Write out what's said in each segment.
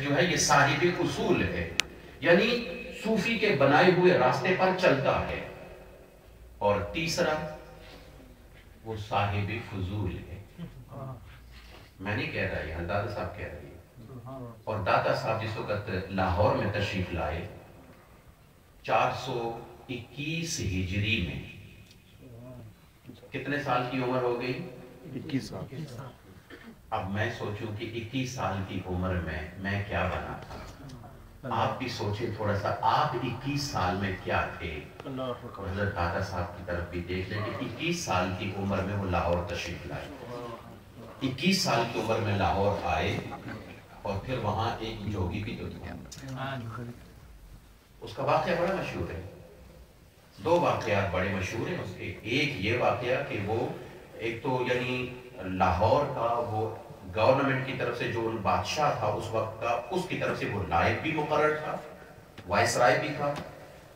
جو ہے یہ صاحب اصول ہے، یعنی صوفی کے بنائے ہوئے راستے پر چلتا ہے، اور تیسرا وہ صاحب فضول ہے۔ میں نہیں کہہ رہا، یہ دادا صاحب کہہ رہی ہے۔ اور دادا صاحب جس وقت لاہور میں تشریف لائے 421 ہجری میں، کتنے سال کی عمر ہو گئی؟ 21 سال۔ اب میں سوچوں کہ 21 سال کی عمر میں کیا بنا تھا۔ آپ بھی سوچیں تھوڑا سا، آپ 21 سال میں کیا تھے؟ حضرت دادا صاحب کی طرف بھی دیکھ لیں کہ 21 سال کی عمر میں وہ لاہور تشریف لائے، 21 سال کی عمر میں لاہور آئے، اور پھر وہاں ایک جوگی بھی تو تھا، اس کا واقعہ بڑا مشہور ہے۔ دو واقعات بڑے مشہور ہیں اس کے۔ ایک یہ واقعہ کہ وہ ایک تو یعنی لاہور کا وہ گورنمنٹ کی طرف سے جو بادشاہ تھا اس وقت کا، اس کی طرف سے وہ نائب بھی مقرر تھا، وائس رائے بھی تھا،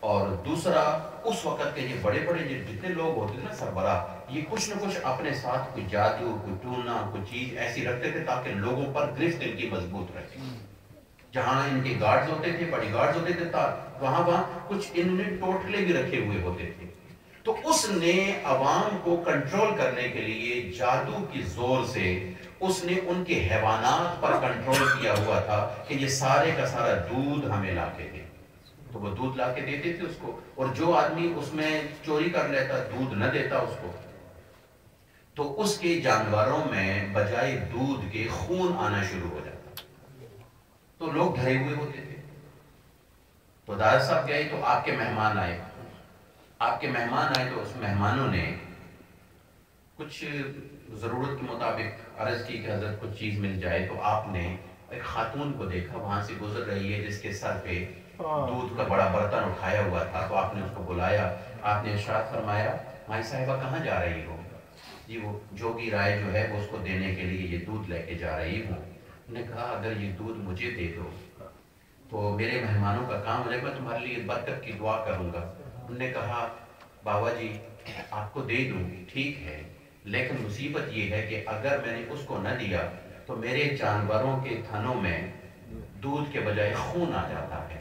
اور دوسرا اس وقت کے یہ بڑے بڑے جتنے لوگ ہوتے تھے نا سربراہ، یہ کچھ نہ کچھ اپنے ساتھ کوئی جادو، کوئی ٹونا، کوئی چیز ایسی رکھتے تھے تاکہ لوگوں پر گرفت ان کی مضبوط رہے۔ جہاں ان کے گارڈز ہوتے تھے، باڈی گارڈز ہوتے تھے، وہاں کچھ انہوں نے ٹوٹلے بھی رکھے ہوئے ہوتے تھے۔ تو اس نے عوام کو کنٹرول کرنے کے لیے جادو کی زور سے اس نے ان کے حیوانات پر کنٹرول کیا ہوا تھا کہ یہ سارے کا سارا دودھ ہمیں لا کے دے، تو وہ دودھ لا کے دیتے تھے اس کو، اور جو آدمی اس میں چوری کر لیتا، دودھ نہ دیتا اس کو، تو اس کے جانوروں میں بجائے دودھ کے خون آنا شروع ہو جاتا، تو لوگ ڈرے ہوئے ہوتے تھے۔ تو دادا صاحب گئے تو آپ کے مہمان آئے، تو اس مہمانوں نے کچھ ضرورت کے مطابق عرض کی کہ حضرت کچھ چیز مل جائے، تو آپ نے ایک خاتون کو دیکھا وہاں سے گزر رہی ہے جس کے سر پہ دودھ کا بڑا برتن اٹھایا ہوا تھا، تو آپ نے اس کو بلایا، آپ نے ارشاد فرمایا مائی صاحبہ کہاں جا رہی ہو؟ جی وہ جوگی رائے جو ہے وہ اس کو دینے کے لیے یہ دودھ لے کے جا رہی ہوں۔ انہوں نے کہا اگر یہ دودھ مجھے دے دو تو میرے مہمانوں کا کام ہو جائے، میں تمہارے لیے برکت کی دعا کروں گا۔ انہوں نے کہا بابا جی آپ کو دے دوں ٹھیک ہے، لیکن مصیبت یہ ہے کہ اگر میں نے اس کو نہ دیا تو میرے جانوروں کے تھنوں میں دودھ کے بجائے خون آ جاتا ہے،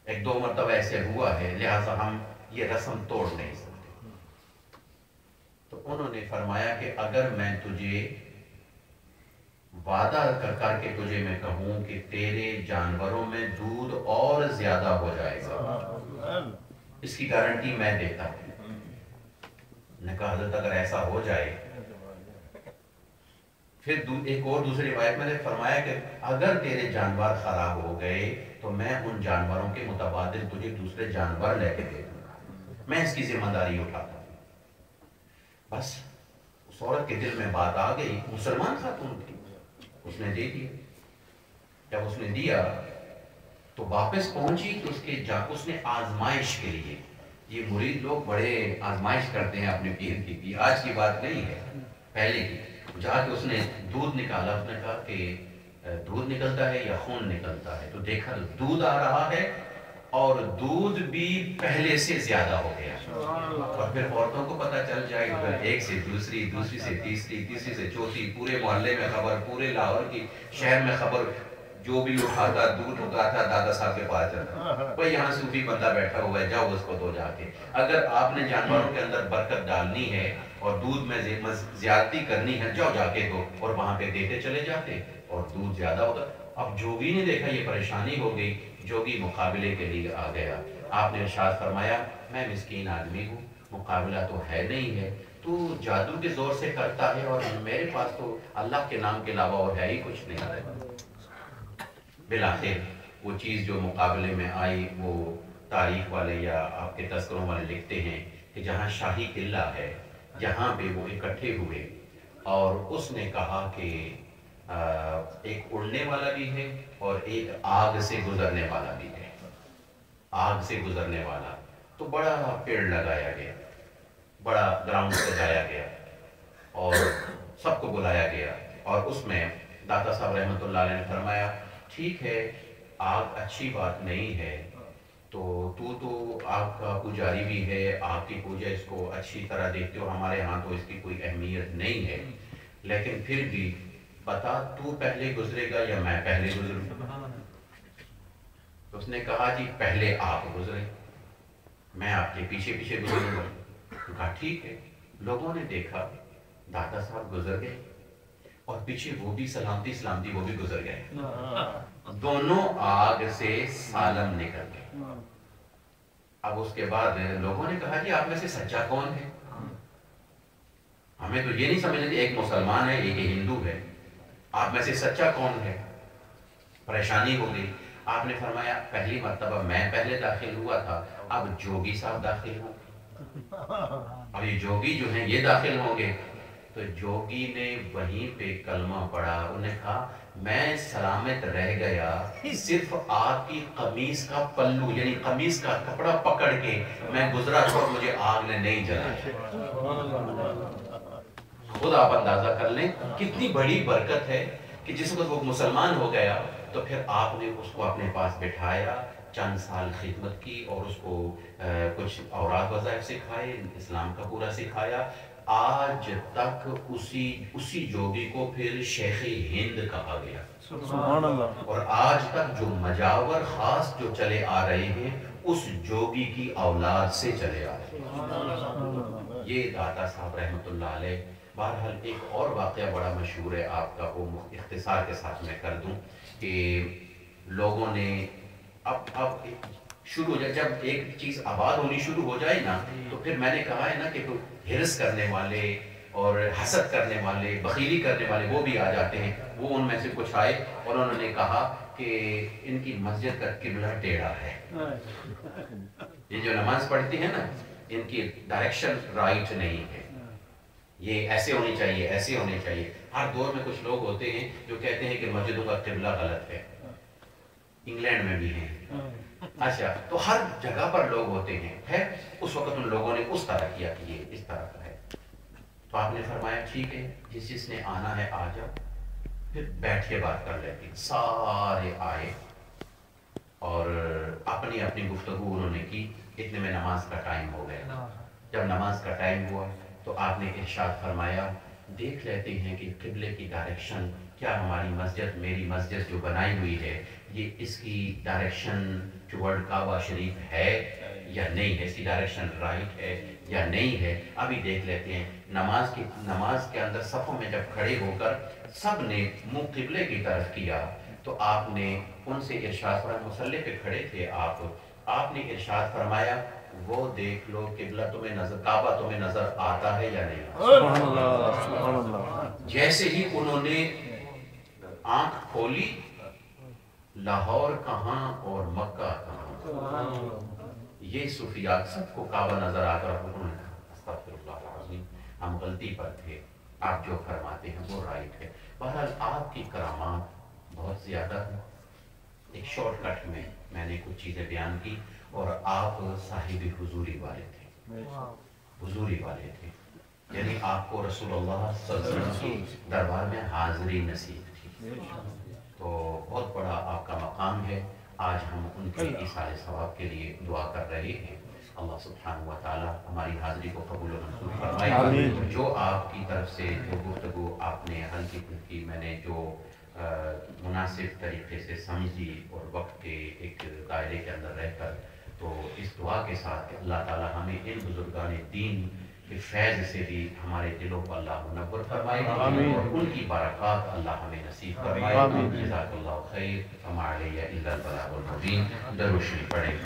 ایک دو مرتبہ ایسے ہوا ہے، لہٰذا ہم یہ رسم توڑ نہیں سکتے۔ تو انہوں نے فرمایا کہ اگر میں تجھے وعدہ کر کے تجھے میں کہوں کہ تیرے جانوروں میں دودھ اور زیادہ ہو جائے گا، اس کی گارنٹی میں دیتا ہوں۔ نے کہا حضرت اگر ایسا ہو جائے، پھر ایک اور دوسری روایت میں نے فرمایا کہ اگر تیرے جانور خراب ہو گئے تو میں ان جانوروں کے متبادل تجھے دوسرے جانور لے کے دے دوں گا، میں اس کی ذمہ داری اٹھاتا ہوں۔ بس اس عورت کے دل میں بات آ گئی، مسلمان خاتون تھی، اس نے دے دیا۔ جب اس نے دیا تو واپس پہنچی تو اس نے آزمائش کے لیے، یہ مرید لوگ بڑے آزمائش کرتے ہیں اپنے پیر کی، آج کی بات نہیں ہے، پہلے کی، جا کے اس نے دودھ نکالا، اس نے کہا کہ دودھ نکلتا ہے یا خون نکلتا ہے؟ تو دیکھا دودھ آ رہا ہے اور دودھ بھی پہلے سے زیادہ ہو گیا، اور پھر عورتوں کو پتہ چل جائے، ایک سے دوسری، دوسری سے تیسری، تیسری سے چوتھی، پورے محلے میں خبر، پورے لاہور کی شہر میں خبر، جو بھی اٹھاتا دودھ اٹھاتا دادا صاحب کے پاس چلتا، بھائی یہاں صوفی بندہ بیٹھا ہوا ہے، جاؤ اس کو دو جا کے۔ اگر آپ نے جانوروں کے اندر برکت ڈالنی ہے اور دودھ میں زیادتی کرنی ہے، جاؤ جا کے دو، اور وہاں پہ دیتے چلے جاتے اور دودھ زیادہ ہوتا۔ اب جوگی نے دیکھا یہ پریشانی ہو گئی، جوگی مقابلے کے لیے آ گیا۔ آپ نے ارشاد فرمایا میں مسکین آدمی ہوں، مقابلہ تو ہے نہیں ہے، تو جادو کے زور سے کرتا ہے اور میرے پاس تو اللہ کے نام کے علاوہ اور ہے ہی کچھ نہیں ہے۔ بالآخر وہ چیز جو مقابلے میں آئی، وہ تاریخ والے یا آپ کے تذکروں والے لکھتے ہیں کہ جہاں شاہی قلعہ ہے جہاں پہ وہ اکٹھے ہوئے، اور اس نے کہا کہ ایک اڑنے والا بھی ہے اور ایک آگ سے گزرنے والا بھی ہے، آگ سے گزرنے والا، تو بڑا پیڑ لگایا گیا، بڑا گراؤنڈ سجایا گیا اور سب کو بلایا گیا، اور اس میں داتا صاحب رحمۃ اللہ علیہ نے فرمایا ٹھیک ہے آگ اچھی بات نہیں ہے، تو آگ کا پجاری بھی ہے، آگ کی پوجا اس کو اچھی طرح دیکھتے ہو، ہمارے ہاں تو اس کی کوئی اہمیت نہیں ہے، لیکن پھر بھی بتا تو پہلے گزرے گا یا میں پہلے گزروں گا؟ تو اس نے کہا جی پہلے آپ گزرے، میں آپ کے پیچھے پیچھے گزروں گا۔ کہا ٹھیک ہے۔ لوگوں نے دیکھا داتا صاحب گزر گئے اور پیچھے وہ بھی سلامتی سلامتی وہ بھی گزر گئے، دونوں آگ سے سالم نکل گئے۔ اب اس کے بعد لوگوں نے کہا جی آپ میں سے سچا کون ہے؟ ہمیں تو یہ نہیں سمجھنا کہ ایک مسلمان ہے ایک ہندو ہے، آپ میں سے سچا کون ہے؟ پریشانی ہو گئی۔ آپ نے فرمایا پہلی مرتبہ میں پہلے داخل ہوا تھا، اب جوگی صاحب داخل ہوں گے، اب یہ جوگی جو ہیں یہ داخل ہوں گے۔ تو جوگی نے وہیں پہ کلمہ پڑھا، انہوں نے کہا میں سلامت رہ گیا صرف آپ کی قمیص کا پلو یعنی قمیص کا کپڑا پکڑ کے میں گزرا تو مجھے آگ نے نہیں جلایا۔ خود آپ اندازہ کر لیں کتنی بڑی برکت ہے کہ جس وقت وہ مسلمان ہو گیا تو پھر آپ نے اس کو اپنے پاس بٹھایا، چند سال خدمت کی اور اس کو کچھ اوراد وظائف سکھائے، اسلام کا پورا سکھایا۔ آج تک اسی جوگی کو پھر شیخ ہند کہا گیا، سبحان اللہ۔ اور آج تک جو مجاور خاص جو چلے آ رہے ہیں اس جوگی کی اولاد سے چلے آ رہے ہیں، یہ داتا صاحب رحمت اللہ علیہ۔ بہرحال ایک اور واقعہ بڑا مشہور ہے، آپ کا وہ اختصار کے ساتھ میں کر دوں کہ لوگوں نے اب شروع ہو جائے، جب ایک چیز آباد ہونی شروع ہو جائے نا تو پھر میں نے کہا ہے نا کہ ہرس کرنے والے اور حسد کرنے والے، بخیلی کرنے والے وہ بھی آ جاتے ہیں۔ وہ ان میں سے کچھ آئے اور انہوں نے کہا کہ ان کی مسجد کا قبلہ ٹیڑھا ہے، یہ جو نماز پڑھتی ہے نا ان کی ڈائریکشن رائٹ نہیں ہے، یہ ایسے ہونی چاہیے ایسے ہونے چاہیے۔ ہر دور میں کچھ لوگ ہوتے ہیں جو کہتے ہیں کہ مسجدوں کا قبلہ غلط ہے، انگلینڈ میں بھی ہیں۔ اچھا، تو ہر جگہ پر لوگ ہوتے ہیں، ہے اس وقت ان لوگوں نے اس طرح کیا کہ یہ اس طرح کا ہے۔ تو آپ نے فرمایا ٹھیک ہے جس نے آنا ہے آ جاؤ، پھر بیٹھ کے بات کر لیتے ہیں۔ سارے آئے اور اپنی اپنی گفتگو انہوں نے کی، اتنے میں نماز کا ٹائم ہو گیا۔ جب نماز کا ٹائم ہوا تو آپ نے ارشاد فرمایا دیکھ لیتے ہیں کہ قبلے کی ڈائریکشن کیا ہماری مسجد، میری مسجد جو بنائی ہوئی ہے، یہ اس کی ڈائریکشن ٹورڈ کعبہ شریف ہے یا نہیں ہے، اس کی ڈائریکشن رائٹ ہے یا نہیں ہے، ابھی دیکھ لیتے ہیں۔ نماز کے اندر صفوں میں جب کھڑے ہو کر سب نے منہ قبلے کی طرف کیا تو آپ نے ان سے ارشاد فرمایا، مصلی پہ کھڑے تھے آپ نے ارشاد فرمایا وہ دیکھ لو قبلہ تمہیں نظر، کعبہ تمہیں نظر آتا ہے یا نہیں؟ سبحان اللہ سبحان اللہ۔ جیسے ہی انہوں نے آنکھ کھولی، لاہور کہاں اور مکہ کہاں، یہ صوفیات سب کو کعبہ نظر آ کر انہوں نے کہا استغفر اللہ العظیم، ہم غلطی پر تھے، آپ جو فرماتے ہیں وہ رائٹ ہے۔ بہرحال آپ کی کرامات بہت زیادہ ہیں، ایک شارٹ کٹ میں نے کچھ چیزیں بیان کی، اور آپ صاحب حضوری والے تھے، حضوری والے تھے، یعنی آپ کو رسول اللہ صلی اللہ علیہ وسلم کی دربار میں حاضری نصیب تھی، تو بہت بڑا آپ کا مقام ہے۔ آج ہم ان کے ایصال ثواب کے لیے دعا کر رہے ہیں، اللہ سبحانہ و تعالی ہماری حاضری کو قبول و منظور فرمائے۔ جو آپ کی طرف سے جو گفتگو آپ نے ہلکی پھلکی میں نے جو مناسب طریقے سے سمجھی اور وقت کے ایک دائرے کے اندر رہ کر، تو اس دعا کے ساتھ کہ اللہ تعالی ہمیں ان بزرگان دین کے فیض سے بھی ہمارے دلوں کو اللہ منور فرمائے اور ان کی برکات اللہ ہمیں نصیب فرمائے۔ جزاک اللہ خیر، وما علیہ الا البلاغ المبین۔ درود شریف پڑھیں۔